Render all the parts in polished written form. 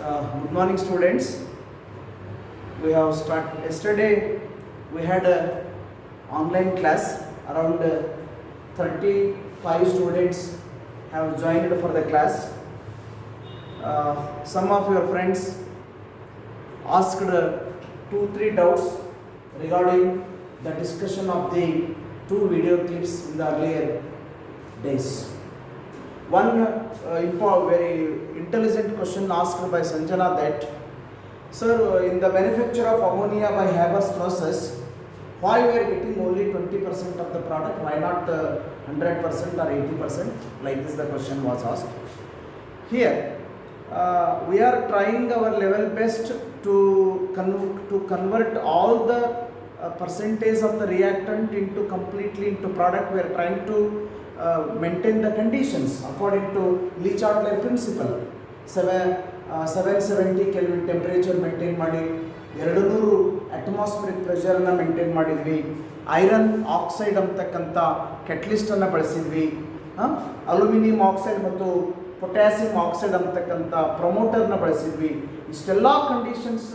Good morning, students. We have started yesterday. We had a online class. Around 35 students have joined for the class. Some of your friends asked 2-3 doubts regarding the discussion of the 2 video clips in the earlier days. One very intelligent question asked by Sanjana that, sir, in the manufacture of ammonia by Haber's process, why we are getting only 20% of the product? Why not 100% or 80%? Like this, the question was asked. Here, we are trying our level best to convert all the percentage of the reactant into completely into product. We are trying to maintain the conditions according to Le-Chatelier principle. 770 Kelvin temperature maintain ಮಾಡಿ 200 atmospheric pressure ಅನ್ನು maintain ಮಾಡಿದ್ವಿ. Iron oxide ಅಂತಕ್ಕಂಥ catalyst ಅನ್ನು ಬಳಸಿದ್ವಿ. Aluminium oxide ಮತ್ತು potassium oxide ಅಂತಕ್ಕಂಥ ಪ್ರಮೋಟರ್ನ ಬಳಸಿದ್ವಿ. ಇಷ್ಟೆಲ್ಲ ಕಂಡೀಷನ್ಸ್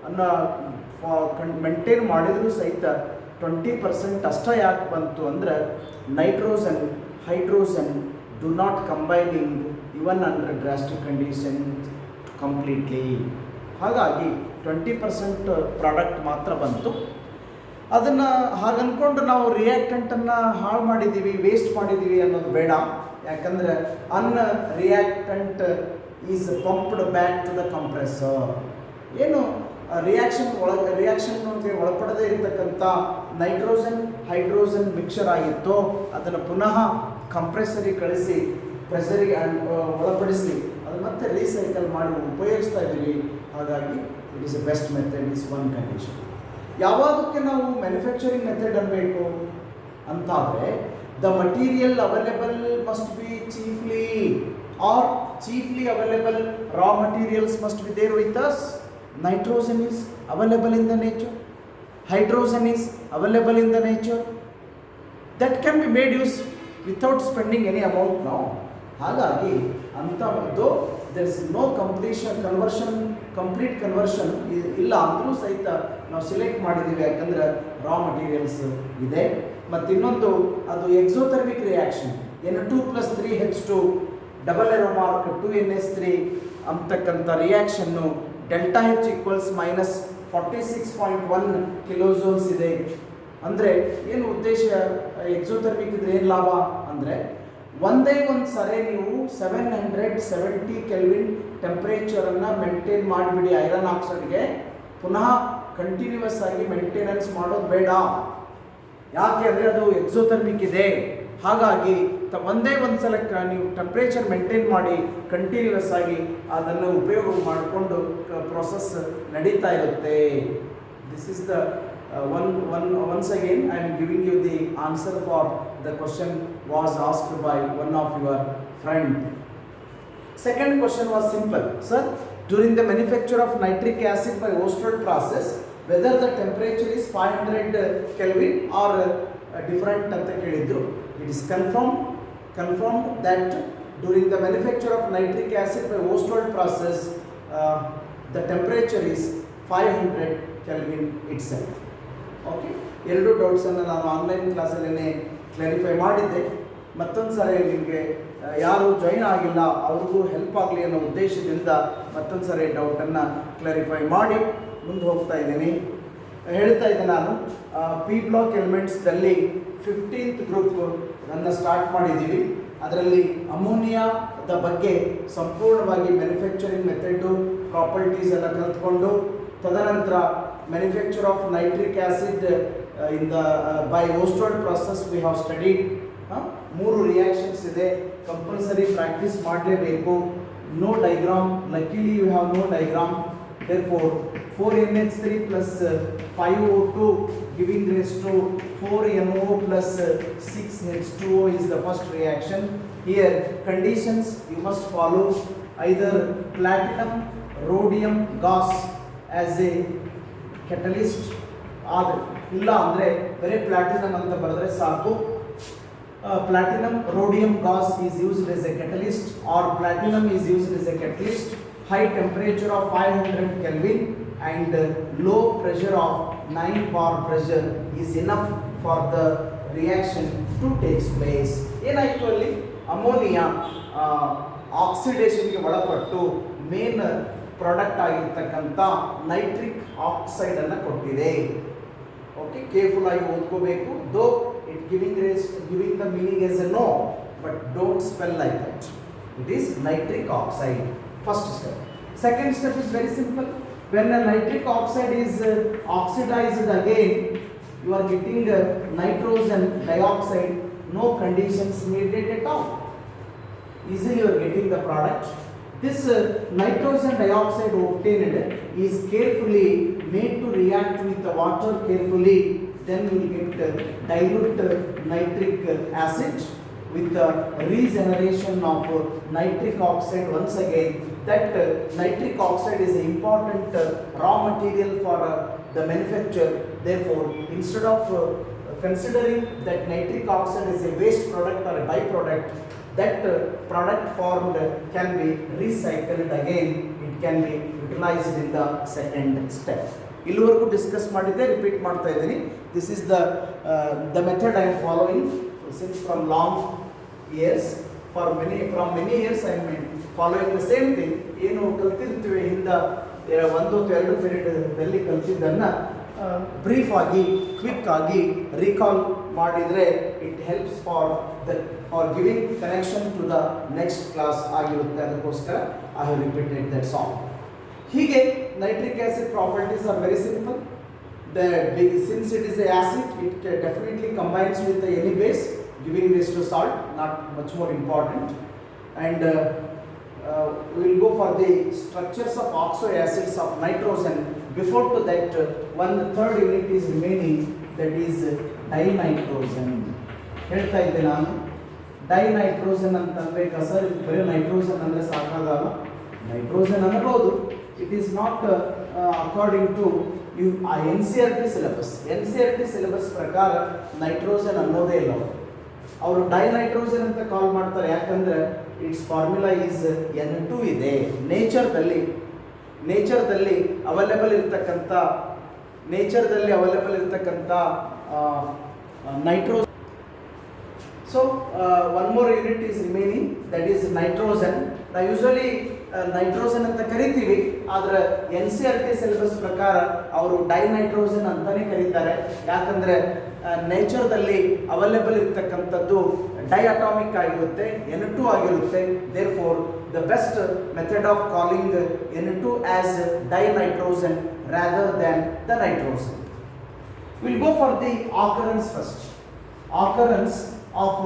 ಅನ್ನು ಮೇಂಟೈನ್ ಮಾಡಿದರೂ ಸಹಿತ 20% ಅಷ್ಟೇ ಯಾಕೆ ಬಂತು ಅಂದರೆ nitrogen hydrogen do not combining even under drastic condition completely. ಹಾಗಾಗಿ 20% ಪ್ರಾಡಕ್ಟ್ ಮಾತ್ರ ಬಂತು. ಅದನ್ನು ಹಾಗೆ ಅಂದ್ಕೊಂಡು ನಾವು ರಿಯಾಕ್ಟೆಂಟನ್ನು ಹಾಳು ಮಾಡಿದ್ದೀವಿ, ವೇಸ್ಟ್ ಮಾಡಿದ್ದೀವಿ ಅನ್ನೋದು ಬೇಡ. ಯಾಕಂದರೆ reactant is pumped back to the compressor. ಏನು ರಿಯಾಕ್ಷನ್ಗೆ ಒಳಪಡದೇ ಇರತಕ್ಕಂಥ ನೈಟ್ರೋಜನ್ ಹೈಡ್ರೋಜನ್ ಮಿಕ್ಸರ್ ಆಗಿತ್ತು, ಅದನ್ನು ಪುನಃ ಕಂಪ್ರೆಸರಿಗೆ ಕಳಿಸಿ ಪ್ರೆಸರಿಗೆ ಒಳಪಡಿಸಿ ಅದು ಮತ್ತೆ ರೀಸೈಕಲ್ ಮಾಡಿ ಉಪಯೋಗಿಸ್ತಾ ಇದ್ದೀವಿ. ಹಾಗಾಗಿ it is a best method is one condition. ಯಾವಾಗಕ್ಕೆ ನಾವು ಮ್ಯಾನುಫ್ಯಾಕ್ಚರಿಂಗ್ ಮೆಥಡ್ ಅನ್ಬೇಕು ಅಂತಾದರೆ the material available must be cheaply available raw materials must be there with us. Nitrogen is available in the nature, hydrogen is available in the nature, that can be made use without spending any amount now. ಹಾಗಾಗಿ ಅಂಥದ್ದು there is no complete conversion ಇಲ್ಲ ಅಂದರೂ ಸಹಿತ ನಾವು select ಮಾಡಿದ್ದೀವಿ. ಯಾಕಂದರೆ ರಾ materials ಇದೆ. ಮತ್ತು ಇನ್ನೊಂದು ಅದು exothermic reaction N2+3H2 double arrow mark 2NH3 ಅಂತಕ್ಕಂಥ ರಿಯಾಕ್ಷನ್ನು ಡೆಲ್ಟಾ H ಈಕ್ವಲ್ಸ್ -46.1 ಕಿಲೋಜೌಲ್ಸ್ ಇದೆ. ಅಂದರೆ ಏನು ಉದ್ದೇಶ, ಎಕ್ಸೋಥರ್ಮಿಕ್ ಇದ್ರೆ ಏನು ಲಾಭ ಅಂದರೆ ಒಂದೇ ಒಂದು ಸರಿ ನೀವು 770 ಕೆಲ್ವಿನ್ ಟೆಂಪ್ರೇಚರನ್ನು ಮೇಂಟೈನ್ ಮಾಡಿಬಿಡಿ. ಐರನ್ ಆಕ್ಸೈಡ್ಗೆ ಪುನಃ ಕಂಟಿನ್ಯೂಯಸ್ ಆಗಿ ಮೇಂಟೆನೆನ್ಸ್ ಮಾಡೋದು ಬೇಡ. ಯಾಕೆ ಅಂದರೆ ಅದು ಎಕ್ಸೋಥರ್ಮಿಕ್ ಇದೆ. ಹಾಗಾಗಿ ಒಂದೇ ಒಂದು ಸಲಕ್ಕೆ ನೀವು ಟೆಂಪ್ರೇಚರ್ ಮೇಂಟೈನ್ ಮಾಡಿ ಕಂಟಿನ್ಯೂಯಸ್ ಆಗಿ ಅದನ್ನು ಉಪಯೋಗ ಮಾಡಿಕೊಂಡು ಪ್ರೊಸೆಸ್ ನಡೀತಾ ಇರುತ್ತೆ. This is the once again I am giving you the answer for the question was asked by one of your friend. Second question was simple. Sir, during the manufacture of nitric acid by Oersted process, whether the temperature is 500 Kelvin or different ಅಂತ ಕೇಳಿದ್ರು. It is confirmed that during the manufacture of nitric acid by Oersted process, the temperature is 500 Kelvin itself. Okay, ಎರಡು ಡೌಟ್ಸನ್ನು ನಾನು online ಕ್ಲಾಸಲ್ಲೇ clarify ಮಾಡಿದ್ದೆ. ಮತ್ತೊಂದು ಸಾರಿ ನಿಮಗೆ ಯಾರು join ಆಗಿಲ್ಲ ಅವ್ರಿಗೂ ಹೆಲ್ಪ್ ಆಗಲಿ ಅನ್ನೋ ಉದ್ದೇಶದಿಂದ ಮತ್ತೊಂದು ಸಾರಿ ಡೌಟನ್ನು ಕ್ಲಾರಿಫೈ ಮಾಡಿ ಮುಂದೆ ಹೋಗ್ತಾ ಇದ್ದೀನಿ. ಹೇಳ್ತಾ ಇದ್ದೆ ನಾನು ಪಿ ಬ್ಲಾಕ್ ಎಲಿಮೆಂಟ್ಸ್ದಲ್ಲಿ 15th ಗ್ರೂಪ್ ಅನ್ನು ಸ್ಟಾರ್ಟ್ ಮಾಡಿದ್ದೀವಿ. ಅದರಲ್ಲಿ ಅಮೋನಿಯಾದ ಬಗ್ಗೆ ಸಂಪೂರ್ಣವಾಗಿ ಮ್ಯಾನುಫ್ಯಾಕ್ಚರಿಂಗ್ ಮೆಥಡು ಪ್ರಾಪರ್ಟೀಸ್ ಎಲ್ಲ ಕಲಿತ್ಕೊಂಡು ತದನಂತರ manufacture of nitric acid in the by Ostwald process we have studied. 3 reactions ಇದೆ, ಕಂಪಲ್ಸರಿ ಪ್ರಾಕ್ಟೀಸ್ ಮಾಡಲೇಬೇಕು. No diagram, luckily you have no diagram. Therefore 4NH3 plus 5O2 giving rise to 4NO plus 6H2O is the first reaction. Here conditions you must follow: either platinum rhodium gas as a catalyst or illa andre bare platinum anta baradre saaku. Platinum rhodium gas is used as a catalyst or platinum is used as a catalyst. high temperature of 500 Kelvin and low pressure of 9 bar pressure is enough for the reaction to takes place. ಏನಾಯಿತು ಅಲ್ಲಿ ammonia ಆಕ್ಸಿಡೇಷನ್ಗೆ ಒಳಪಟ್ಟು main product ಆಗಿರ್ತಕ್ಕಂಥ nitric oxide ಅನ್ನು ಕೊಟ್ಟಿದೆ. Okay, careful ಆಗಿ ಓದ್ಕೋಬೇಕು. Though it giving the meaning as a no, but don't spell like that. It is nitric oxide. First step. Second step is very simple. When a nitric oxide is oxidized again, you are getting nitrogen dioxide. No conditions needed at all. Easily you are getting the product. This nitrogen dioxide obtained is carefully made to react with the water carefully. Then you will get dilute nitric acid with the regeneration of nitric oxide. Once again, that nitric oxide is an important raw material for the manufacture. Therefore, instead of considering that nitric oxide is a waste product or a byproduct, that product formed can be recycled again. It can be utilized in the second step. ಇಲ್ಲಿವರೆಗೂ discuss ಮಾಡಿದ್ದೆ, repeat ಮಾಡ್ತಾ ಇದ್ದೀನಿ. This is the method I am following since from long years. From many years I am following the same thing. ಏನು ಕಲ್ತಿರ್ತೀವಿ ಹಿಂದೆ 1-2 ಪೀರಿಯಡ್ದಲ್ಲಿ ಕಲ್ತಿದ್ದನ್ನು brief ಆಗಿ ಕ್ವಿಕ್ ಆಗಿ ರೀಕಾಲ್ ಮಾಡಿದರೆ it helps for giving connection to the next class ಆಗಿರುತ್ತೆ. ಅದಕ್ಕೋಸ್ಕರ I have repeated that song. ಹೀಗೆ nitric acid properties are very simple. Since it is an acid, it definitely combines with any base, giving rise to salt, not much more important. And we will go for the structures of oxoacids of nitrogen. Before to that, one third unit is remaining, that is dinitrogen. ಹೇಳ್ತಾ ಇದ್ದೆ ನಾನು, dinitrogen ಅಂತಂದರೆ sir ಬರೀ nitrogen ಅಂದರೆ ಸಾಕಾಗಲ್ಲ. Nitrogen ಅನ್ನಬಹುದು. It is not according to NCERT syllabus ಪ್ರಕಾರ nitrogen ಅನ್ನೋದೇ ಇಲ್ಲ. ಅವರು ಡೈನೈಟ್ರೋಜನ್ ಅಂತ ಕಾಲ್ ಮಾಡ್ತಾರೆ. ಯಾಕಂದರೆ ಇಟ್ಸ್ ಫಾರ್ಮುಲಾ ಈಸ್ N2 ಇದೆ. ನೇಚರ್ದಲ್ಲಿ ಅವೈಲೇಬಲ್ ಇರ್ತಕ್ಕಂಥ nitrogen. So one more unit is remaining, that is nitrogen. Now usually nitrogen ಅಂತ ಕರಿತೀವಿ, ಆದರೆ NCERT ಸಿಲೆಬಸ್ ಪ್ರಕಾರ ಅವರು ಡೈನೈಟ್ರೋಜನ್ ಅಂತಾನೆ ಕರೀತಾರೆ. ಯಾಕಂದರೆ ನೇಚರ್ದಲ್ಲಿ ಅವೈಲೇಬಲ್ ಇರ್ತಕ್ಕಂಥದ್ದು ಡೈಅಟಾಮಿಕ್ ಆಗಿರುತ್ತೆ, N2 ಆಗಿರುತ್ತೆ. Therefore the best method of calling N2 as dinitrogen rather than the nitrogen. Will go for the occurrence first. Occurrence of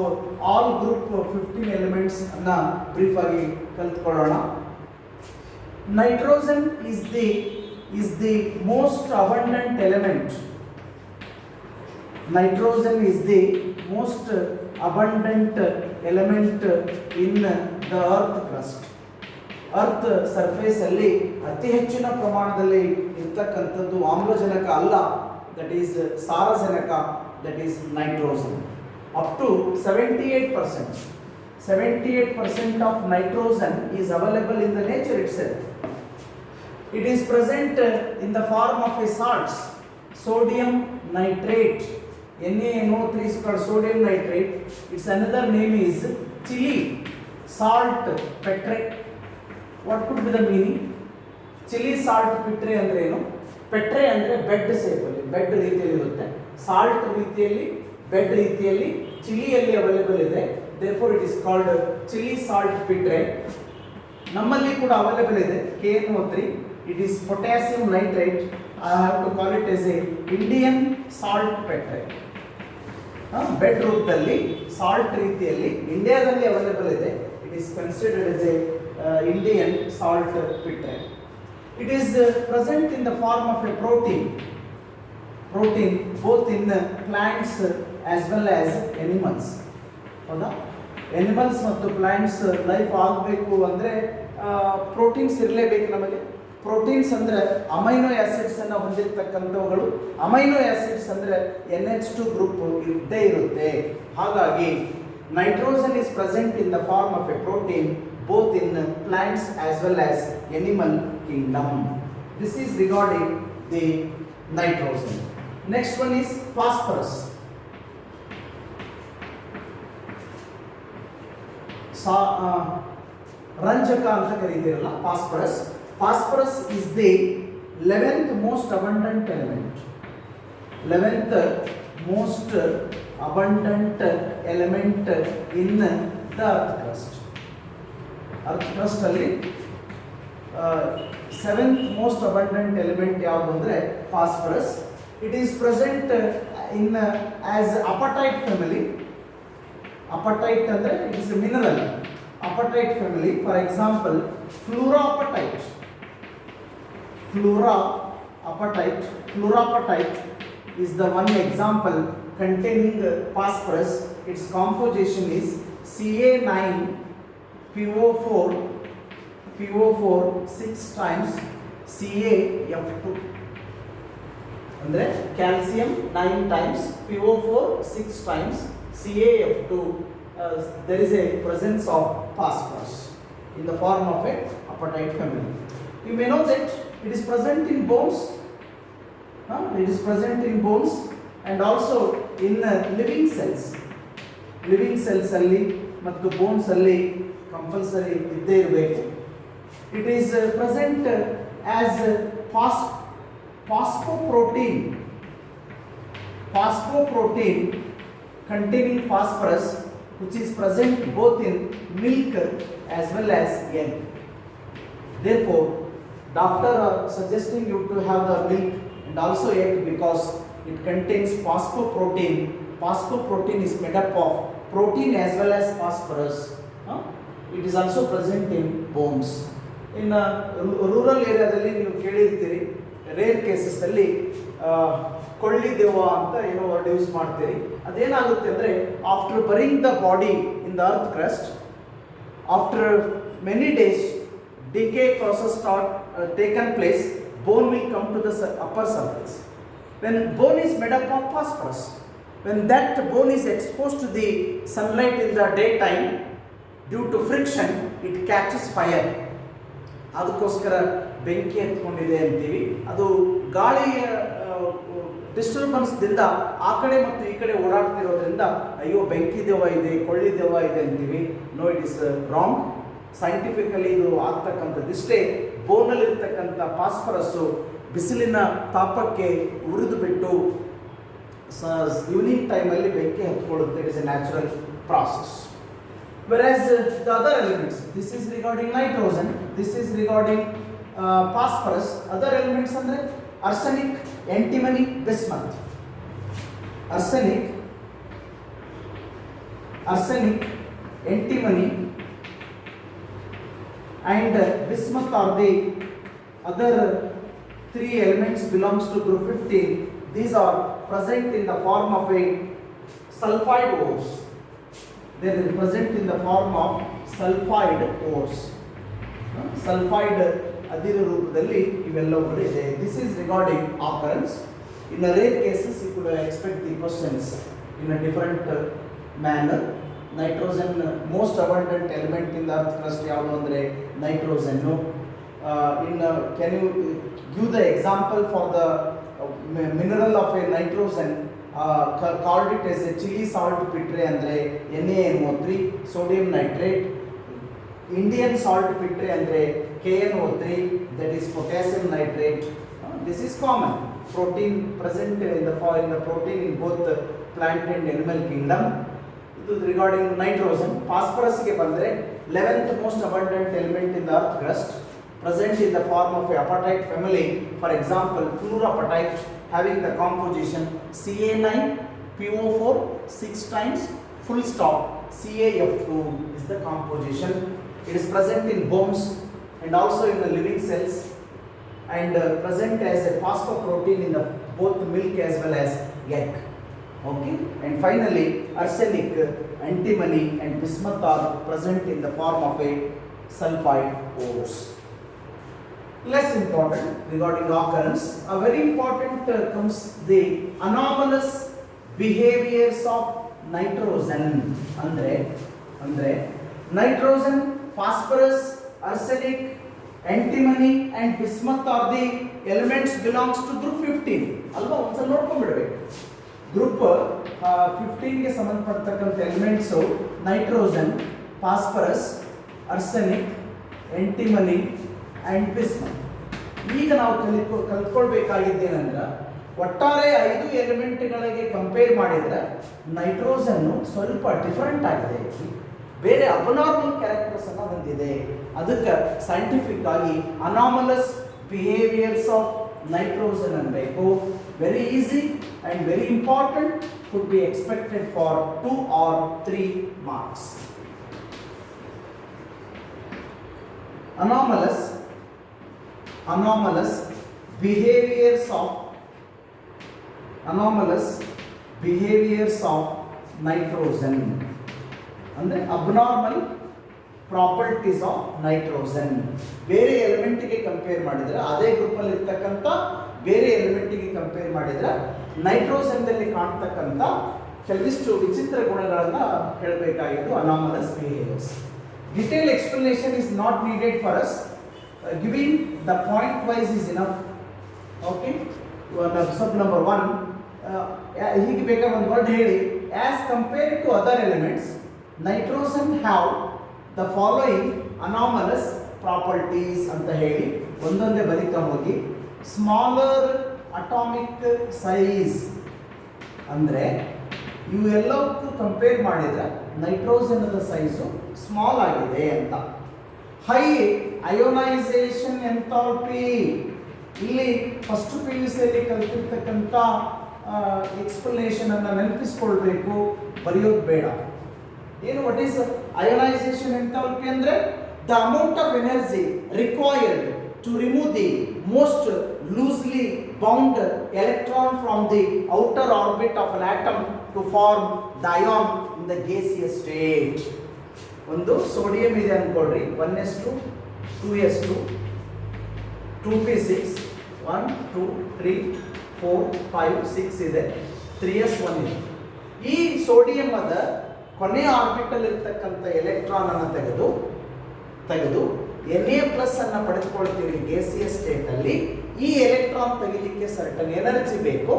all group 15 elements ಅನ್ನ ಬ್ರೀಫ್ ಆಗಿ ಕಲ್ತ್ಕೊಳ್ಳೋಣ. Nitrogen is the most abundant element. Nitrogen is the most abundant element in the earth crust. Earth surface ಅಲ್ಲಿ ಅತಿ ಹೆಚ್ಚಿನ ಪ್ರಮಾಣದಲ್ಲಿ ಇರ್ತಕ್ಕಂಥದ್ದು ಆಮ್ಲಜನಕ ಅಲ್ಲ, ದಟ್ ಈಸ್ ಸಾರಜನಕ, that is nitrogen. Up to 78% of nitrogen is available in the nature itself. It is present in the form of a salts, sodium nitrate, NaNO3 sodium nitrate. Its another name is chili, salt, petre. What could be the meaning? Chili, salt, petre ಅಂದ್ರೆ ಏನು? petre ಅಂದ್ರೆ bed shape ಅಲ್ಲಿ, bed ರೀತಿಯಲ್ಲಿ ಇರುತ್ತೆ. Salt ರೀತಿಯಲ್ಲಿ, bed ರೀತಿಯಲ್ಲಿ, ಚಿಲಿಯಲ್ಲಿ available ಇದೆ. Therefore it is called chili salt petre. ನಮ್ಮಲ್ಲಿ ಕೂಡ ಅವೈಲೇಬಲ್ ಇದೆ KNO3. It is potassium nitrate. I have to call it as a Indian salt petre. Bed ರೂಪದಲ್ಲಿ ಸಾಲ್ಟ್ ರೀತಿಯಲ್ಲಿ ಇಂಡಿಯಾದಲ್ಲಿ ಅವೈಲೇಬಲ್ ಇದೆ. It is considered as a Indian salt petre. It is present in the form of a protein both in plants as well as animals. ಹೌದಾ? Animals ಮತ್ತು plants life ಆಗಬೇಕು ಅಂದರೆ proteins ಇರಲೇಬೇಕು ನಮಗೆ. ಪ್ರೋಟೀನ್ಸ್ ಅಂದರೆ ಅಮೈನೋ ಆ್ಯಸಿಡ್ಸ್ ಅನ್ನು ಹೊಂದಿರತಕ್ಕಂಥವುಗಳು. Amino acids ಅಂದರೆ NH2 group ಇದ್ದೇ ಇರುತ್ತೆ. ಹಾಗಾಗಿ nitrogen is present in the form of a protein both in plants as well as animal kingdom. This is regarding the nitrogen. Next one is phosphorus. ರಂಜಕ ಅಂತ ಕರೀತಿರಲ್ಲ phosphorus. Phosphorus is the 11th most abundant element. 11th most abundant element in the earth crust. Earth crust ಅಲ್ಲಿ 7th most abundant element ಯಾವುದು ಅಂದ್ರೆ phosphorus. It is present in as apatite family. Apatite ಅಂದ್ರೆ it is a mineral. Apatite family, for example, fluorapatite. Fluorapatite is the one example containing phosphorus. Its composition is Ca9PO4 6 times CaF2. ಅಂದ್ರೆ calcium 9 times, PO4 6 times, CaF2. There is a presence of phosphorus in the form of a apatite family. You may know that it is present in bones. It is present in bones and also in living cells. Living cells alli ಮತ್ತು bones alli compulsory ಇದ್ದೇ ಇರಬೇಕು. It is present as phosphoprotein containing phosphorus, which is present both in milk as well as egg. Therefore, doctor are suggesting you to have the milk and also egg because it contains phosphoprotein. Phosphoprotein is made up of protein as well as phosphorus. It is also present in bones. In rural area dalli ನೀವು ಕೇಳಿರ್ತೀರಿ, rare cases ಅಲ್ಲಿ ಕೊಳ್ಳಿ ದೆವ್ವ ಅಂತ ಏನೋ word use ಮಾಡ್ತೀರಿ. ಅದೇನಾಗುತ್ತೆ ಅಂದರೆ after burying the body in the earth crust, after many days decay process taken place, bone will come to the upper surface. When bone is made up of phosphorus, when that bone is exposed to the sunlight in the daytime, due to friction, it catches fire. ಅದಕ್ಕೋಸ್ಕರ ಬೆಂಕಿ ಹತ್ಕೊಂಡಿದೆ ಅಂತೀವಿ. ಅದು ಗಾಳಿಯ ಡಿಸ್ಟರ್ಬೆನ್ಸ್ದಿಂದ ಆ ಕಡೆ ಮತ್ತು ಈ ಕಡೆ ಓಡಾಡ್ತಿರೋದ್ರಿಂದ ಅಯ್ಯೋ ಬೆಂಕಿ ದೆವ್ವ ಇದೆ, ಕೊಳ್ಳಿ ದೆವ್ವ ಇದೆ ಅಂತೀವಿ. No, it is wrong. Scientifically ಇದು ಆಗ್ತಕ್ಕಂಥದ್ದು ಇಷ್ಟೇ. ಬೋನಲ್ಲಿರ್ತಕ್ಕಂಥ ಫಾಸ್ಫರಸ್ಸು ಬಿಸಿಲಿನ ತಾಪಕ್ಕೆ ಉರಿದು ಬಿಟ್ಟು ಈವ್ನಿಂಗ್ ಟೈಮಲ್ಲಿ ಬೆಂಕಿ ಹತ್ಕೊಳ್ಳುತ್ತೆ. It is a natural process. Whereas the other elements, this is regarding nitrogen, this is regarding phosphorus. Other elements andre arsenic, antimony, bismuth. Arsenic, antimony and bismuth are the other three elements belongs to group 15. These are present in the form of a sulfide ores. They are present in the form of sulfide ores. Sulfide ಅದಿರ ರೂಪದಲ್ಲಿ ಇವೆಲ್ಲವೂ ಇದೆ. This is regarding occurrence. In a rare cases you could expect the questions in a different manner. Nitrogen most abundant element in the earth crust ಯಾವುದು ಅಂದರೆ nitrogen. Can you give the example for the mineral of a nitrogen? Called it as a chili salt pitre andre NaNO3, sodium nitrate. Indian salt pitre andre KNO3, that is potassium nitrate. This is common. Protein present in the protein in both the plant and animal kingdom. This is regarding nitrogen. Phosphorus ge bandre 11th most abundant element in the earth crust, present in the form of a apatite family. For example, fluorapatite having the composition Ca9PO4 6 times, full stop, CaF2 is the composition. It is present in bones and also in the living cells and present as a phosphoprotein in the both milk as well as egg. Okay, and finally arsenic, antimony and bismuth are present in the form of a sulfide ores. Less important regarding occurrence, a very important comes the anomalous behaviors of nitrogen. Andre nitrogen phosphorus, arsenic, antimony and bismuth are the elements belongs to group 15 ಅಲ್ವಾ ಒಂದ್ಸಲ ನೋಡ್ಕೊಂಡ್ಬಿಡ್ಬೇಕು group 15 ಗೆ ಸಂಬಂಧಪಟ್ಟಂತ elements nitrogen, phosphorus, arsenic, antimony and bismuth. ಈಗ ನಾವು ಕಲ್ತ್ಕೊಳ್ಬೇಕಾಗಿದ್ದೇನೆಂದ್ರೆ ಒಟ್ಟಾರೆ 5 ಎಲಿಮೆಂಟ್ಗಳಿಗೆ compare ಮಾಡಿದರೆ nitrogen ಸ್ವಲ್ಪ different ಆಗಿದೆ, ಬೇರೆ ಅಬ್ನಾರ್ಮಲ್ ಕ್ಯಾರೆಕ್ಟರ್ಸ್ ಅನ್ನು ಹೊಂದಿದೆ. ಅದಕ್ಕೆ ಸೈಂಟಿಫಿಕ್ ಆಗಿ ಅನಾಮಲಸ್ ಬಿಹೇವಿಯರ್ಸ್ ಆಫ್ ನೈಟ್ರೋಜನ್ ಅನ್ಬೇಕು. Very easy and very important, could be expected for 2 or 3 marks. Anomalous behaviors of nitrogen ಅಂದ್ರೆ ಅಬ್ನಾರ್ಮಲ್ ಪ್ರಾಪರ್ಟೀಸ್ ಆಫ್ ನೈಟ್ರೋಜನ್. ಬೇರೆ ಎಲಿಮೆಂಟ್ಗೆ ಕಂಪೇರ್ ಮಾಡಿದರೆ, ಅದೇ ಗ್ರೂಪಲ್ಲಿ ಇರ್ತಕ್ಕಂಥ ಬೇರೆ ಎಲಿಮೆಂಟ್ಗೆ ಕಂಪೇರ್ ಮಾಡಿದರೆ ನೈಟ್ರೋಜನ್ದಲ್ಲಿ ಕಾಣ್ತಕ್ಕಂಥ ಕೆಲವಿಷ್ಟು ವಿಚಿತ್ರ ಗುಣಗಳನ್ನ ಹೇಳಬೇಕಾಗಿದ್ದು anomalous behaviours. Detailed explanation is not needed for us. Giving the point wise is enough. Okay. Sub number 1. ಹೀಗೆ ಬೇಕಾದ ಒಂದು ವರ್ಡ್ ಹೇಳಿ. As compared to other elements, nitrogen have the following anomalous properties ಅಂತ ಹೇಳಿ ಒಂದೊಂದೇ ಬರಿತಾ ಹೋಗಿ. ಸ್ಮಾಲರ್ ಅಟಾಮಿಕ್ ಸೈಜ್ ಅಂದರೆ ಇವೆಲ್ಲಕ್ಕೂ ಕಂಪೇರ್ ಮಾಡಿದರೆ ನೈಟ್ರೋಜನ್ ಸೈಜು ಸ್ಮಾಲ್ ಆಗಿದೆ ಅಂತ. ಹೈ ಅಯೋನೈಸೇಷನ್ ಎಂಥಾಲ್ಪಿ, ಇಲ್ಲಿ ಫಸ್ಟ್ PUCಯಲ್ಲಿ ಕಲಿತಿರ್ತಕ್ಕಂಥ ಎಕ್ಸ್ಪ್ಲನೇಷನ್ ಅನ್ನು ನೆನಪಿಸ್ಕೊಳ್ಬೇಕು, ಬರೆಯೋದು ಬೇಡ. ಏನು ವಾಟ್ ಈಸ್ ಅಯೋನೈಸೇಷನ್ ಎಂಥಾಲ್ಪಿ ಅಂದರೆ the amount of energy required to remove the most loosely bound electron from the outer orbit of an atom to form the ion in the gaseous state. ಒಂದು sodium ಇದೆ ಅನ್ಕೊಳ್ರಿ, 1s2 2s2 2p6 1 2 3 4 5 6 ಇದೆ, 3s1 ಇದೆ. ಈ sodium ಅದ ಕೊನೆಯ orbital ಇರ್ತಕ್ಕಂಥ electron ಅನ್ನು ತೆಗೆದು Na+ ಅನ್ನು ಪಡೆದುಕೊಳ್ತೀವಿ ಗೇಸಿಯಸ್ ಸ್ಟೇಟ್ ಅಲ್ಲಿ. ಈ ಎಲೆಕ್ಟ್ರಾನ್ ತೆಗಿಲಿಕ್ಕೆ ಸರ್ಟನ್ ಎನರ್ಜಿ ಬೇಕು.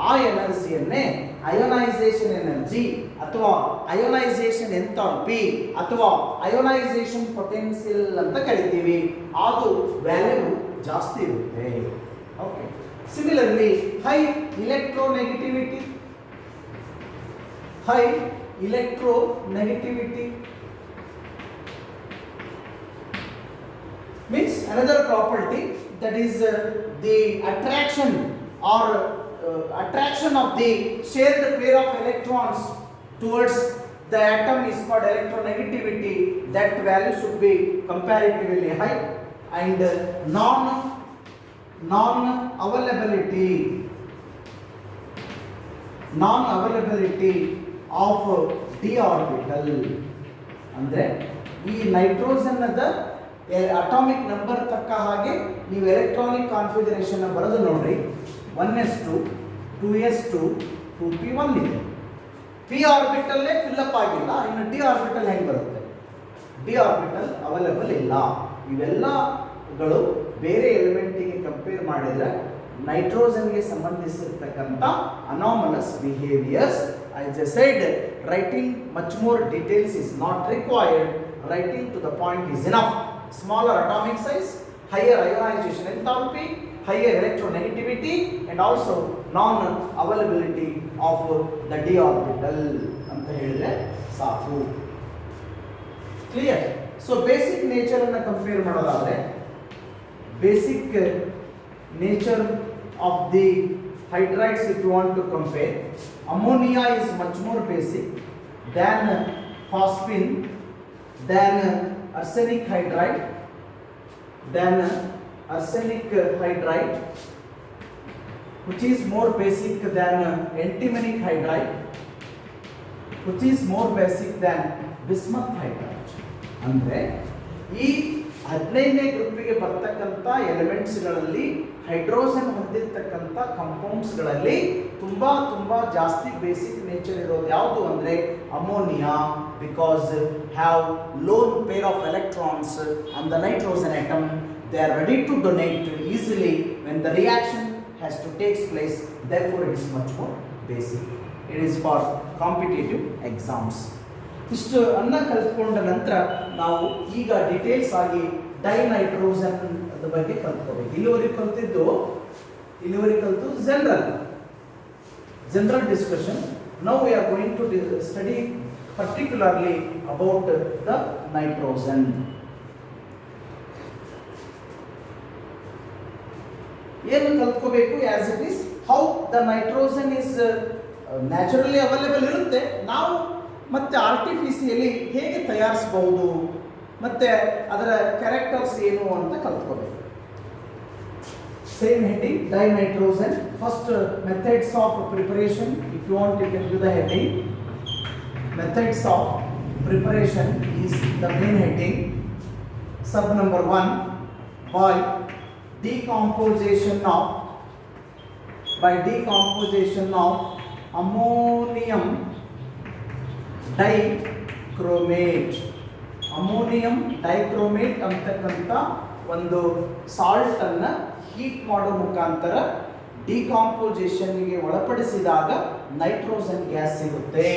ಆ ಎನರ್ಜಿಯನ್ನೇ ಅಯೋನೈಸೇಷನ್ ಎನರ್ಜಿ ಅಥವಾ ಅಯೋನೈಸೇಷನ್ ಎಂಥಾಲ್ಪಿ ಅಥವಾ ಅಯೋನೈಸೇಷನ್ ಪೊಟೆನ್ಷಿಯಲ್ ಅಂತ ಕರಿತೀವಿ. ಅದು ವ್ಯಾಲ್ಯೂ ಜಾಸ್ತಿ ಇರುತ್ತೆ. Okay. Similarly high electronegativity means another property, that is the attraction of the shared pair of electrons towards the atom is called electronegativity. That value should be comparatively high. And non-availability of d orbital ಅಂದ್ರೆ ಈ nitrogen ಅದ atomic number ತಕ್ಕ ಹಾಗೆ ನೀವು electronic configuration ಬರೆದು ನೋಡ್ರಿ. 1s2 2s2 2p1 ಇದೆ. p ಆರ್ಬಿಟಲ್ಲೇ fill up ಆಗಿಲ್ಲ, ಇನ್ನು d ಆರ್ಬಿಟಲ್ ಹೆಂಗೆ ಬರುತ್ತೆ? d ಆರ್ಬಿಟಲ್ ಅವೈಲೇಬಲ್ ಇಲ್ಲ. ಇವೆಲ್ಲಗಳು ಬೇರೆ ಎಲಿಮೆಂಟಿಗೆ ಕಂಪೇರ್ ಮಾಡಿದರೆ ನೈಟ್ರೋಜನ್ಗೆ ಸಂಬಂಧಿಸಿರ್ತಕ್ಕಂಥ anomalous behaviours. I just said writing much more details is not required. Writing to the point is enough. Smaller atomic size, higher ionization enthalpy, higher electronegativity, and also non-availability of the d orbital ಅಂತ ಹೇಳಿದ್ರೆ ಸಾಕು. Clear? So basic nature ಅನ್ನು compare ಮಾಡೋದಾದ್ರೆ, basic nature of the hydrides if you want to compare, ammonia is much more basic than phosphine, than arsenic hydride, which is more basic than antimony hydride, which is more basic than bismuth hydride. ಅಂದ್ರೆ ಈ 15ನೇ ಗ್ರೂಪಿಗೆ ಬರ್ತಕ್ಕಂಥ ಎಲಿಮೆಂಟ್ಸ್ಗಳಲ್ಲಿ hydrogen ಹೊಂದಿರತಕ್ಕಂಥ ಕಂಪೌಂಡ್ಸ್ಗಳಲ್ಲಿ ತುಂಬ ಜಾಸ್ತಿ basic nature ಇರೋದು ಯಾವುದು ಅಂದರೆ ammonia, because have lone pair of electrons on the nitrogen atom. They are ready to donate easily when the reaction has to take place. Therefore, it is much more basic. It is for competitive exams. ಇಷ್ಟು ಅನ್ನ ಕಲ್ತ್ಕೊಂಡ ನಂತರ ನಾವು ಈಗ details ಆಗಿ dinitrogen ಅದ್ರ ಬಗ್ಗೆ ಕಲ್ತ್ಕೋಬೇಕು. ಇಲ್ಲಿವರೆಗೆ ಕಲ್ತು general discussion. Now we are going to study particularly about the nitrogen. ಏನು ಕಲ್ತ್ಕೋಬೇಕು as it is how the nitrogen is naturally available ಇರುತ್ತೆ, ನಾವು ಮತ್ತೆ ಆರ್ಟಿಫಿಷಿಯಲಿ ಹೇಗೆ ತಯಾರಿಸಬಹುದು ಮತ್ತೆ ಅದರ ಕ್ಯಾರೆಕ್ಟರ್ಸ್ ಏನು ಅಂತ ಕಲ್ತ್ಕೋಬೇಕು. Same heading dinitrogen. First methods of preparation. If you want you can give the heading. Methods of preparation is the main heading. Sub number 1 by decomposition of ammonium dichromate. Ammonium dichromate ಅಂತಕ್ಕಂಥ ಒಂದು salt ಅನ್ನು heat ಮಾಡೋ ಮುಖಾಂತರ ಡಿಕಾಂಪೋಸಿಷನ್ಗೆ ಒಳಪಡಿಸಿದಾಗ nitrogen gas ಸಿಗುತ್ತೆ.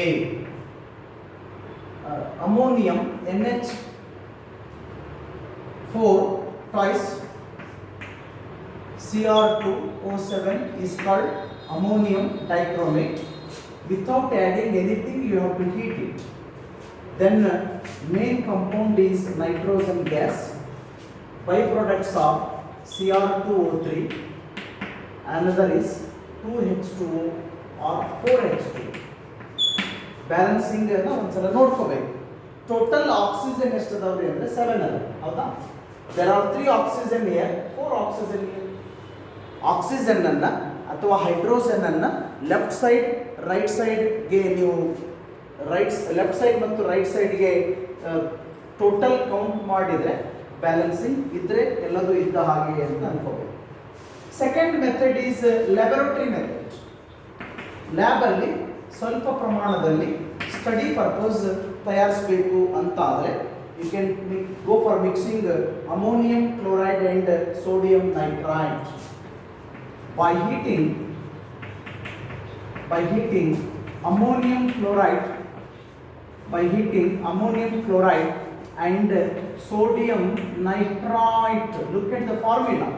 Ammonium NH4 twice Cr2O7 is called ammonium dichromate. Without adding anything, you have to heat it. Then main compound is nitrogen gas. Byproducts are Cr2O3. Another is 2H2O or 4H2. Balancing ಅನ್ನು ಒಂದ್ಸಲ ನೋಡ್ಕೋಬೇಕು. Total oxygen ಎಷ್ಟು ಅದಾವ್ರಿ ಅಂದ್ರೆ 7 ಅದ. ಹೌದಾ? There are 3 oxygen here, 4 oxygen here. Oxygen ಅನ್ನು ಅಥವಾ ಹೈಡ್ರೋಜನ್ ಅನ್ನು ಲೆಫ್ಟ್ ಸೈಡ್ ರೈಟ್ ಸೈಡ್ಗೆ ನೀವು ಲೆಫ್ಟ್ ಸೈಡ್ ಮತ್ತು ರೈಟ್ ಸೈಡ್ಗೆ ಟೋಟಲ್ ಕೌಂಟ್ ಮಾಡಿದರೆ ಬ್ಯಾಲೆನ್ಸಿಂಗ್ ಇದ್ರೆ ಎಲ್ಲದೂ ಇದ್ದ ಹಾಗೆ ಅಂತ ಅನ್ಕೋಬೇಕು. Second method is laboratory method. ಲ್ಯಾಬಲ್ಲಿ ಸ್ವಲ್ಪ ಪ್ರಮಾಣದಲ್ಲಿ ಸ್ಟಡಿ ಪರ್ಪಸ್ ತಯಾರಿಸಬೇಕು ಅಂತ ಆದರೆ you can go for mixing ammonium chloride and sodium nitrite. By heating ammonium chloride and sodium nitrite. Look at the formula.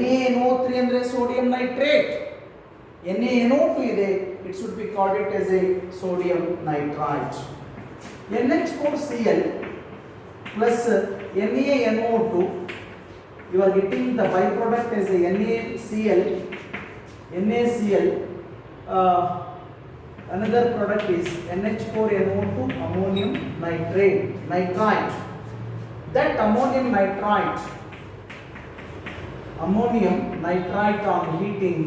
NaNO3 andre sodium nitrate. NaNO2 ide, it should be called it as a sodium nitrite. NH4Cl plus NaNO2, you are getting the byproduct as a NaCl. Another product is NH4NO2 ammonium nitrite. That ammonium nitrite on heating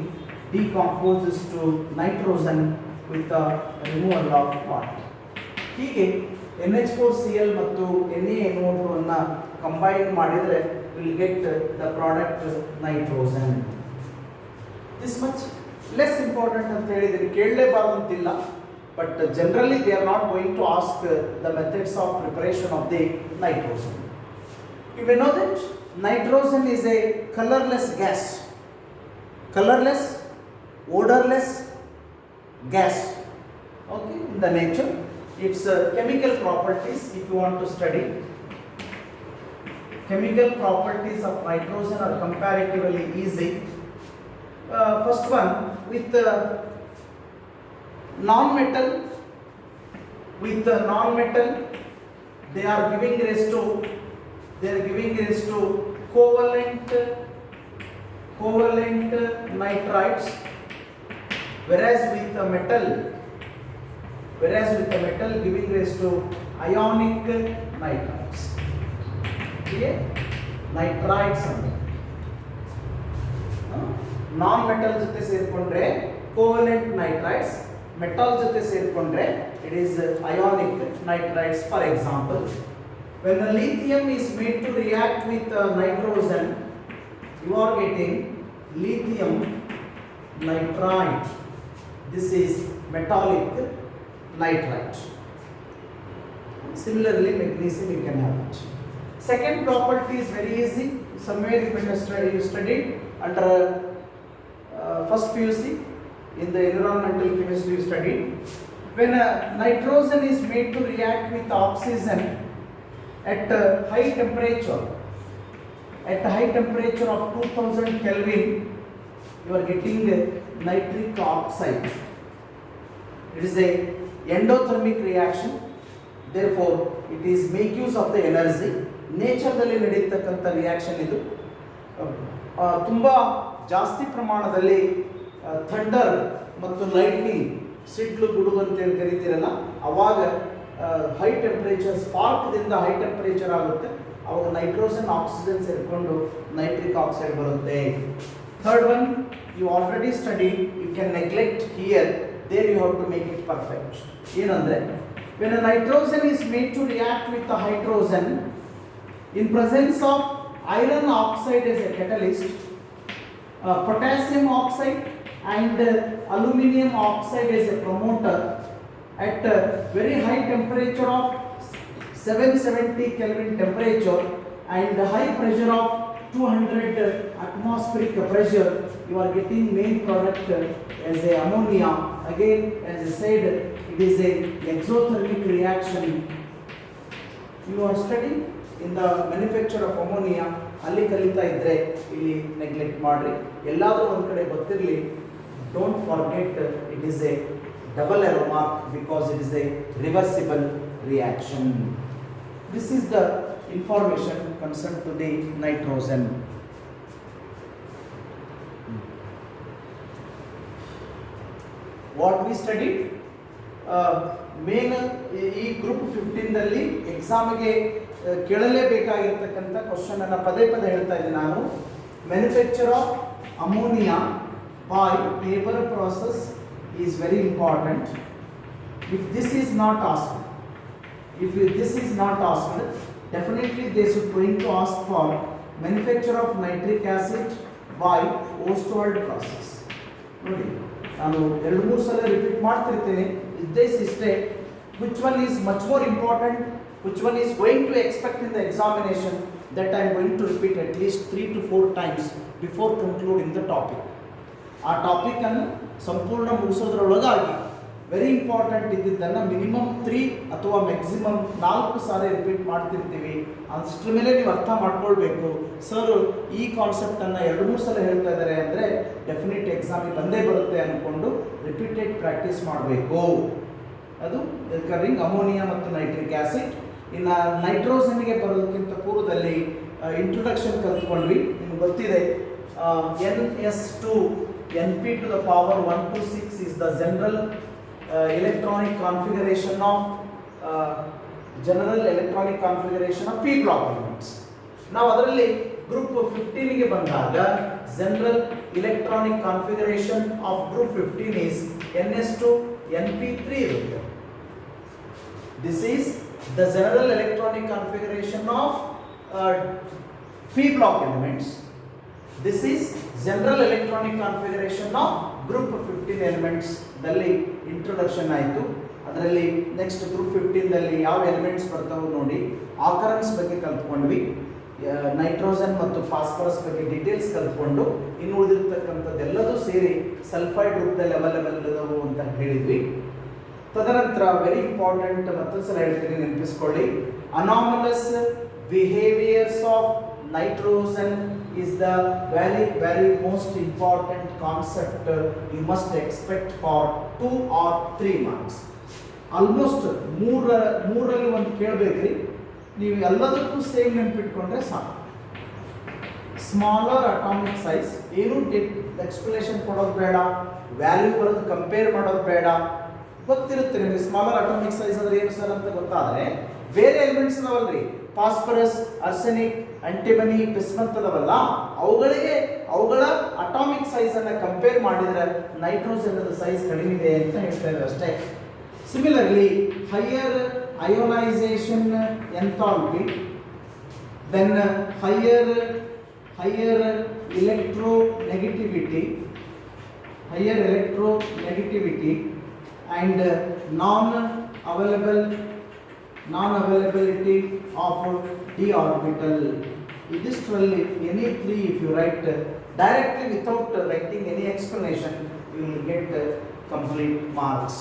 decomposes to nitrogen with the removal of water. ಹೀಗೆ NH4Cl ಮತ್ತು NaNO2 ಅನ್ನ combine ಮಾಡಿದರೆ will get the product nitrogen. This much less important ಅಂತ ಹೇಳಿದ್ರೆ ಕೇಳಲೇಬಾರದು ಅಂತಿಲ್ಲ, but generally they are not going to ask the methods of preparation of the nitrogen. You may know that nitrogen is a colorless gas, colorless, odorless gas. Okay, in the nature, its chemical properties, if you want to study, chemical properties of nitrogen are comparatively easy. First one, with non-metal, they are giving rise to covalent nitrites, whereas with the metal giving rise to ionic nitrites. Okay, nitrites ಅಂದ್ರೆ non metal ಜೊತೆ ಸೇರಿಕೊಂಡ್ರೆ covalent nitrites, metal ಜೊತೆ ಸೇರಿಕೊಂಡ್ರೆ it is ionic nitrites. For example When the lithium is made to react with nitrogen, you are getting lithium nitrite. This is metallic nitrite. Similarly, magnesium you can have it. Second property is very easy. Somewhere you studied under first PUC in the environmental chemistry you studied. When nitrogen is made to react with oxygen at high temperature, at a high temperature of 2000 Kelvin, you are getting nitric oxide. It is a endothermic reaction. Therefore, it is make use of the energy. ನೇಚರ್ದಲ್ಲಿ ನಡೆಯತಕ್ಕಂಥ reaction ಇದು. ತುಂಬ ಜಾಸ್ತಿ ಪ್ರಮಾಣದಲ್ಲಿ thunder ಮತ್ತು lightning, ಸಿಡ್ಲು ಗುಡುಗು ಅಂತ ಕರಿತೀರಲ್ಲ, ಅವಾಗ ಹೈ ಟೆಂಪ್ರೇಚರ್ ಸ್ಪಾರ್ಕ್ದಿಂದ ಹೈ ಟೆಂಪ್ರೇಚರ್ ಆಗುತ್ತೆ, ಅವಾಗ ನೈಟ್ರೋಜನ್ ಆಕ್ಸಿಜನ್ ಸೇರಿಕೊಂಡು ನೈಟ್ರಿಕ್ ಆಕ್ಸೈಡ್ ಬರುತ್ತೆ. Third one you already study, you can neglect here, there you have to make it perfect. ಏನಂದರೆ, when a nitrogen is made to react with a hydrogen in presence of iron oxide as a catalyst, potassium oxide and aluminum oxide as a promoter at a very high temperature of 770 Kelvin temperature and high pressure of 200 atmospheric pressure, you are getting main product as a ammonia. Again, as I said, it is a exothermic reaction. You are studying in the manufacture of ammonia. ಅಲ್ಲಿ ಕಲಿತಾ ಇದ್ರೆ ಇಲ್ಲಿ neglect ಮಾಡ್ರಿ, ಎಲ್ಲಾದರೂ ಒಂದು ಕಡೆ ಗೊತ್ತಿರಲಿ. Don't forget, it is A double arrow mark because it is A reversible reaction. This is the information concerned to the nitrogen. What we studied, main ಈ ಗ್ರೂಪ್ 15 ದಲ್ಲಿ ಎಕ್ಸಾಮ್ಗೆ ಕೇಳಲೇಬೇಕಾಗಿರ್ತಕ್ಕಂಥ ಕ್ವಶನ್ ಅನ್ನು ಪದೇ ಪದೇ ಹೇಳ್ತಾ ಇದ್ದೀನಿ ನಾನು. Manufacture of ammonia by Weber process is very important. If this is not asked, definitely they should going to ask for manufacture of nitric acid by Ostwald process. ನೋಡಿ, ನಾನು 2-3 ಸಲ ರಿಪೀಟ್ ಮಾಡ್ತಿರ್ತೀನಿ. ಇಷ್ಟೇ. Which one is much more important, which one is going to expect in the examination, that I am going to repeat at least 3 to 4 times before concluding the topic. ಆ topic ಅನ್ನು ಸಂಪೂರ್ಣ ಮುಗಿಸೋದ್ರೊಳಗಾಗಿ very important ಇದ್ದಿದ್ದನ್ನು minimum 3 ಅಥವಾ maximum 4 ಸಾರಿ repeat ಮಾಡ್ತಿರ್ತೀವಿ. ಅಷ್ಟರ ಮೇಲೆ ನೀವು ಅರ್ಥ ಮಾಡ್ಕೊಳ್ಬೇಕು. ಸರ್ ಈ ಕಾನ್ಸೆಪ್ಟನ್ನು 2-3 ಸಲ ಹೇಳ್ತಾ ಇದ್ದಾರೆ ಅಂದರೆ ಡೆಫಿನೆಟ್ ಎಕ್ಸಾಮಿಗೆ ಬಂದೇ ಬರುತ್ತೆ ಅಂದ್ಕೊಂಡು ರಿಪೀಟೆಡ್ ಪ್ರಾಕ್ಟೀಸ್ ಮಾಡಬೇಕು. ಅದು ರಿಕರಿಂಗ್ ಅಮೋನಿಯಾ ಮತ್ತು ನೈಟ್ರಿಕ್ ಆ್ಯಸಿಡ್. ಇನ್ನು ನೈಟ್ರೋಜನ್ಗೆ ಬರೋದಕ್ಕಿಂತ ಪೂರ್ವದಲ್ಲಿ ಇಂಟ್ರೊಡಕ್ಷನ್ ಕಲ್ತ್ಕೊಂಡ್ವಿ. ನಿಮ್ಗೆ ಗೊತ್ತಿದೆ, NS2 Np to the power 1 to 6 is the general electronic configuration of p block elements. ನಾವು ಅದರಲ್ಲಿ ಗ್ರೂಪ್ 15 ಗೆ ಬಂದಾಗ general electronic configuration of group 15 is NS2 Np3 ಇರುತ್ತೆ. This is the general electronic configuration of p block elements. This is general electronic configuration of group 15 elements. ದಲ್ಲಿ introduction ಆಯಿತು. ಅದರಲ್ಲಿ next group 15 ದಲ್ಲಿ ಯಾವ ಎಲಿಮೆಂಟ್ಸ್ ಬರ್ತಾವೆ ನೋಡಿ, ಆಕರೆನ್ಸ್ ಬಗ್ಗೆ ಕಲ್ತ್ಕೊಂಡ್ವಿ. Nitrogen ಮತ್ತು ಫಾಸ್ಫರಸ್ ಬಗ್ಗೆ ಡೀಟೇಲ್ಸ್ ಕಲ್ತ್ಕೊಂಡು ಇನ್ನು ಉಳಿದಿರ್ತಕ್ಕಂಥದ್ದೆಲ್ಲದೂ ಸೇರಿ ಸಲ್ಫೈಡ್ ರೂಪದಲ್ಲಿ ಅವೈಲೇಬಲ್ ಇದಾವೆ ಅಂತ ಹೇಳಿದ್ವಿ. ತದನಂತರ ವೆರಿ ಇಂಪಾರ್ಟೆಂಟ್ ಮತ್ತೊಂದು ಸಲ ಹೇಳ್ತೀನಿ, ನೆನಪಿಸ್ಕೊಳ್ಳಿ. Anomalous behaviours of nitrogen is the very most important concept you must expect for 2 or 3 marks. Almost ಮೂರರಲ್ಲಿ ಒಂದು ಕೇಳಬೇಕ್ರಿ. ನೀವು ಎಲ್ಲದಕ್ಕೂ ಸೇಮ್ ನೆನಪಿಟ್ಕೊಂಡ್ರೆ ಸಾಕು. ಸ್ಮಾಲರ್ ಅಟಾಮಿಕ್ ಸೈಜ್, ಏನು ಎಕ್ಸ್ಪ್ಲನೇಷನ್ ಕೊಡೋದು ಬೇಡ, ವ್ಯಾಲ್ಯೂ ಬರೋದು ಕಂಪೇರ್ ಮಾಡೋದು ಬೇಡ, ಗೊತ್ತಿರುತ್ತೆ ನಿಮಗೆ. ಸ್ಮಾಲರ್ ಅಟಾಮಿಕ್ ಸೈಜ್ ಅಂದ್ರೆ ಏನು ಸರ್ ಅಂತ ಗೊತ್ತಾದರೆ, ಬೇರೆ ಎಲಿಮೆಂಟ್ಸ್ ಇದಾವಲ್ರಿ, ಫಾಸ್ಫರಸ್, ಆರ್ಸೆನಿಕ್, ಆಂಟಿಮನಿ, ಬಿಸ್ಮತ್ ಅದಾವಲ್ಲ, ಅವುಗಳ ಅಟಾಮಿಕ್ ಸೈಜ್ ಅನ್ನು ಕಂಪೇರ್ ಮಾಡಿದರೆ ನೈಟ್ರೋಜನ್ ಸೈಜ್ ಕಡಿಮೆ ಇದೆ ಅಂತ ಹೇಳ್ತಾ ಇದ್ದಾರೆ ಅಷ್ಟೇ. Similarly higher ionization enthalpy, then higher electronegativity and non-availability of d orbital. Idistರಲ್ಲಿ any three if you write directly without writing any explanation, you will get complete marks.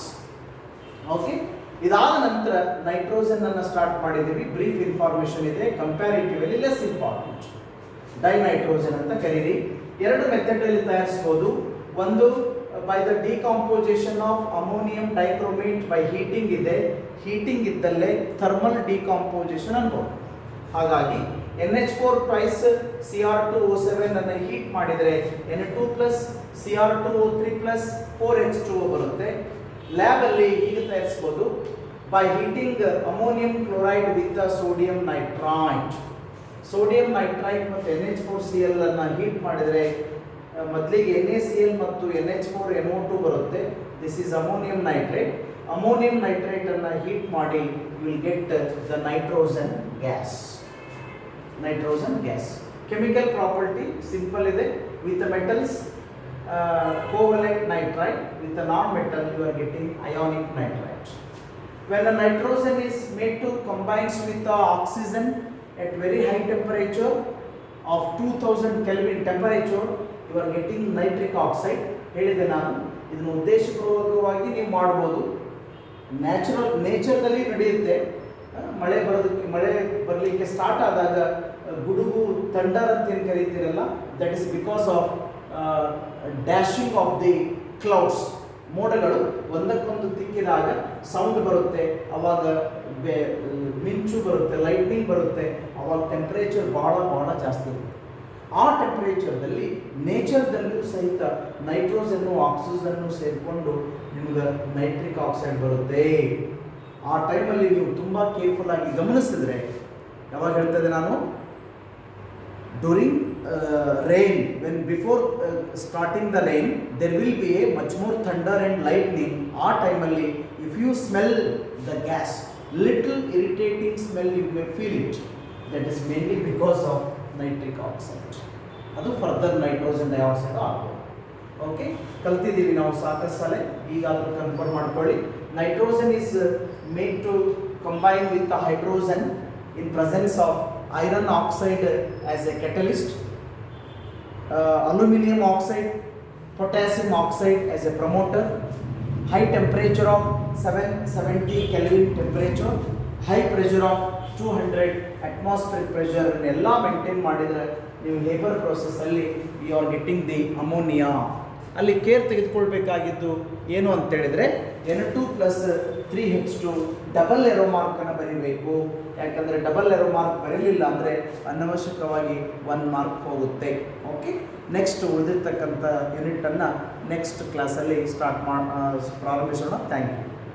Okay, ಇದಾದ ನಂತರ nitrogen ಅನ್ನು start ಮಾಡಿದ್ದೀವಿ. ಬ್ರೀಫ್ ಇನ್ಫಾರ್ಮೇಷನ್ ಇದೆ, comparatively less important. Dinitrogen ಅಂತ ಕರೀರಿ. ಎರಡು method ಅಲ್ಲಿ ತಯಾರಿಸಬಹುದು. ಒಂದು by the decomposition of ammonium dichromate by heating ಇದೆ. ಹೀಟಿಂಗ್ ಇದ್ದಲ್ಲೇ ಥರ್ಮಲ್ ಡಿಕಾಂಪೋಸಿಷನ್ ಅನ್ಬೋದು. ಹಾಗಾಗಿ NH4 ಟ್ವೈಸ್ Cr2O7 ಅನ್ನು ಹೀಟ್ ಮಾಡಿದರೆ N2 plus Cr2O3 plus 4H2O ಬರುತ್ತೆ. ಲ್ಯಾಬ್ ಅಲ್ಲಿ ಹೀಗೆ ತಯಾರಿಸಬಹುದು. By heating ammonium chloride with sodium nitrite. Sodium nitrite ಮತ್ತು NH4Cl ಅನ್ನು ಹೀಟ್ ಮಾಡಿದರೆ ಮೊದಲಿಗೆ NaCl ಮತ್ತು NH4NO2 ಬರುತ್ತೆ. This is ammonium nitrate. Ammonium nitrate ಅನ್ನು ಹೀಟ್ ಮಾಡಿ you will get the nitrogen gas. Chemical property simple ಇದೆ. With metals covalent nitride, with the non-metal you are getting ionic nitride. When the nitrogen is made to combines with the oxygen at very high temperature of 2000 Kelvin temperature, you are getting nitric oxide. ಹೇಳಿದೆ ನಾನು, ಇದನ್ನು ಉದ್ದೇಶಪೂರ್ವಕವಾಗಿ ನೀವು ಮಾಡಬಹುದು. ನೇಚರ್ದಲ್ಲಿ ನಡೆಯುತ್ತೆ. ಮಳೆ ಬರಲಿಕ್ಕೆ start ಆದಾಗ ಗುಡುಗು ಥಂಡರ್ ಅಂತ ಏನು ಕರೀತಿರಲ್ಲ, that is because of dashing of the clouds. ಮೋಡಗಳು ಒಂದಕ್ಕೊಂದು ತಿಕ್ಕಿದಾಗ ಸೌಂಡ್ ಬರುತ್ತೆ, ಅವಾಗ ಮಿಂಚು ಬರುತ್ತೆ, ಲೈಟ್ನಿಂಗ್ ಬರುತ್ತೆ, ಅವಾಗ ಟೆಂಪ್ರೇಚರ್ ಬಹಳ ಜಾಸ್ತಿ ಇರುತ್ತೆ. ಆ ಟೆಂಪ್ರೇಚರ್ದಲ್ಲಿ ನೇಚರ್ದಲ್ಲೂ ಸಹಿತ ನೈಟ್ರೋಜನ್ನು ಆಕ್ಸಿಜನ್ನು ಸೇರಿಕೊಂಡು ನಿಮಗೆ ನೈಟ್ರಿಕ್ ಆಕ್ಸೈಡ್ ಬರುತ್ತೆ. ಆ ಟೈಮಲ್ಲಿ ನೀವು ತುಂಬ ಕೇರ್ಫುಲ್ ಆಗಿ ಗಮನಿಸಿದ್ರೆ, ಯಾವಾಗ ಹೇಳ್ತದೆ ನಾನು, during rain, when before starting the rain there will be a much more thunder and lightning. ಆ ಟೈಮಲ್ಲಿ if you smell the gas, little irritating smell you may feel it, that is mainly because of nitric oxide. ಅದು further nitrogen dioxide ಆಗ್ಬೋದು. Okay, ಕಲ್ತಿದ್ದೀವಿ ನಾವು ಸಾಕಷ್ಟು ಸಲ, ಈಗಾದರೂ confirm ಮಾಡ್ಕೊಳ್ಳಿ. Nitrogen is made to combine with the hydrogen in presence of iron oxide as a catalyst, aluminum oxide, potassium oxide as a promoter, high temperature of 770 Kelvin temperature, high pressure of 200 atmospheric pressure ಎಲ್ಲ maintain ಮಾಡಿದರೆ ನೀವು Haber process ಅಲ್ಲಿ you are getting the ammonia. ಅಲ್ಲಿ care ತೆಗೆದುಕೊಳ್ಬೇಕಾಗಿದ್ದು ಏನು ಅಂತ ಹೇಳಿದ್ರೆ N2 plus 3H2 double arrow ಮಾರ್ಕನ್ನು ಬರೀಬೇಕು. ಯಾಕಂದರೆ ಡಬಲ್ ಎರೋ ಮಾರ್ಕ್ ಬರೀಲಿಲ್ಲ ಅಂದರೆ ಅನವಶ್ಯಕವಾಗಿ 1 ಮಾರ್ಕ್ ಹೋಗುತ್ತೆ. ಓಕೆ, ನೆಕ್ಸ್ಟ್ ಉಳಿದಿರ್ತಕ್ಕಂಥ ಯೂನಿಟನ್ನು ನೆಕ್ಸ್ಟ್ ಕ್ಲಾಸಲ್ಲಿ ಪ್ರಾರಂಭಿಸೋಣ. Thank you.